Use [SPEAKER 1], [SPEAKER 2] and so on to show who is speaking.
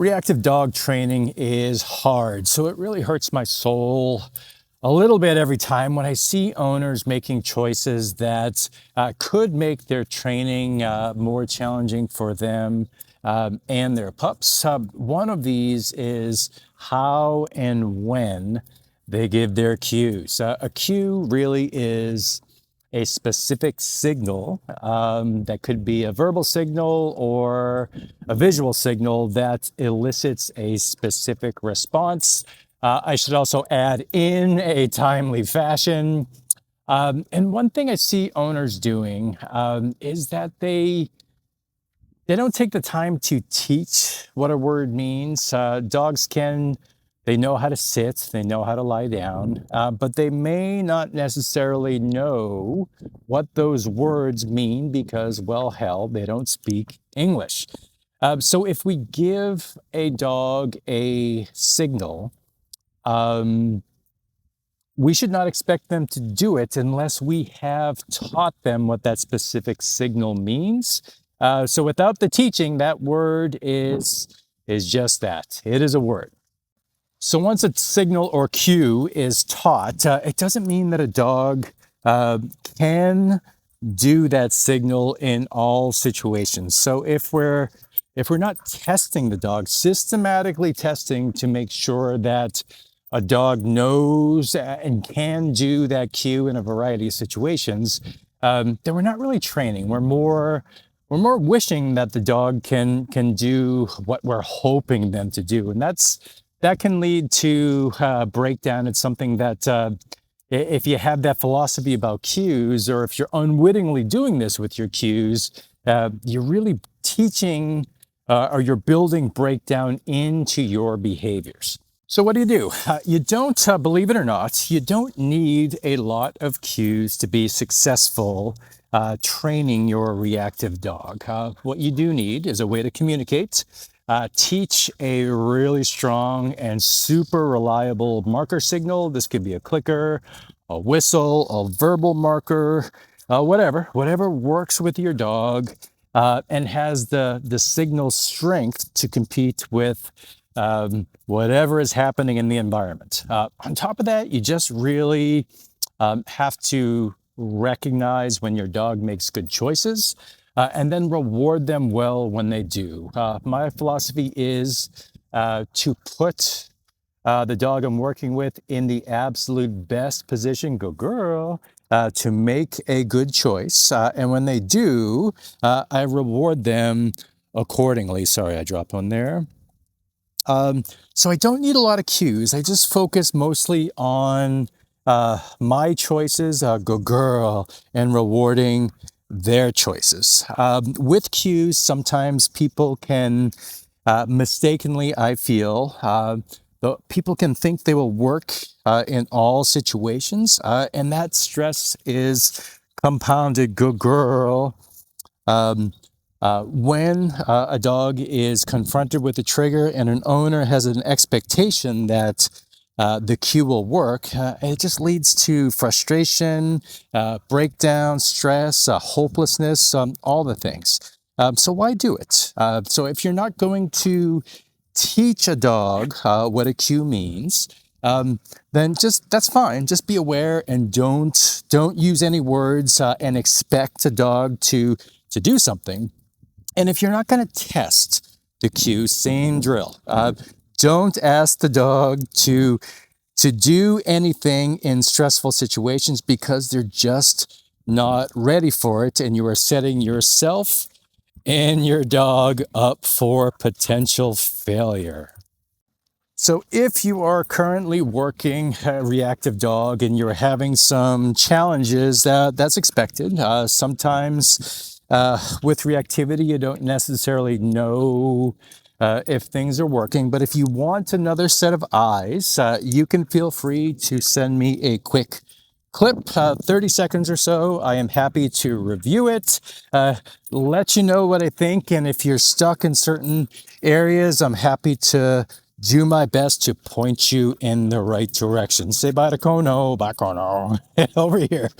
[SPEAKER 1] Reactive dog training is hard, so it really hurts my soul a little bit every time when I see owners making choices that could make their training more challenging for them and their pups. One of these is how and when they give their cues. A cue really is a specific signal that could be a verbal signal or a visual signal that elicits a specific response. I should also add in a timely fashion. And one thing I see owners doing is that they don't take the time to teach what a word means. Dogs they know how to sit, they know how to lie down, but they may not necessarily know what those words mean because, well, hell, they don't speak English. So if we give a dog a signal, we should not expect them to do it unless we have taught them what that specific signal means. So without the teaching, that word is just that. It is a word. So once a signal or cue is taught, it doesn't mean that a dog can do that signal in all situations. So if we're not testing the dog, systematically testing to make sure that a dog knows and can do that cue in a variety of situations, then we're not really training. We're more wishing that the dog can do what we're hoping them to do, and that can lead to breakdown. It's something that if you have that philosophy about cues, or if you're unwittingly doing this with your cues, you're really teaching or you're building breakdown into your behaviors. So what do? You don't, believe it or not, you don't need a lot of cues to be successful training your reactive dog. What you do need is a way to communicate. Teach a really strong and super reliable marker signal. This could be a clicker, a whistle, a verbal marker, whatever works with your dog and has the signal strength to compete with whatever is happening in the environment. On top of that, you just really have to recognize when your dog makes good choices and then reward them well when they do. My philosophy is to put the dog I'm working with in the absolute best position, go girl, to make a good choice. And when they do, I reward them accordingly. Sorry, I dropped one there. So I don't need a lot of cues. I just focus mostly on my choices, go girl, and rewarding their choices. With cues, sometimes people can mistakenly, I feel, people can think they will work in all situations, and that stress is compounded, go girl. When a dog is confronted with a trigger and an owner has an expectation that the cue will work, it just leads to frustration, breakdown, stress, hopelessness, all the things. So why do it? So if you're not going to teach a dog what a cue means, then that's fine. Just be aware and don't use any words and expect a dog to do something. And if you're not going to test the cue, same drill. Don't ask the dog to do anything in stressful situations because they're just not ready for it, and you are setting yourself and your dog up for potential failure. So if you are currently working a reactive dog and you're having some challenges, that's expected. Sometimes with reactivity, you don't necessarily know if things are working, but if you want another set of eyes, you can feel free to send me a quick clip, 30 seconds or so. I am happy to review it, let you know what I think, and if you're stuck in certain areas, I'm happy to do my best to point you in the right direction. Say bye to Kono, bye Kono, over here.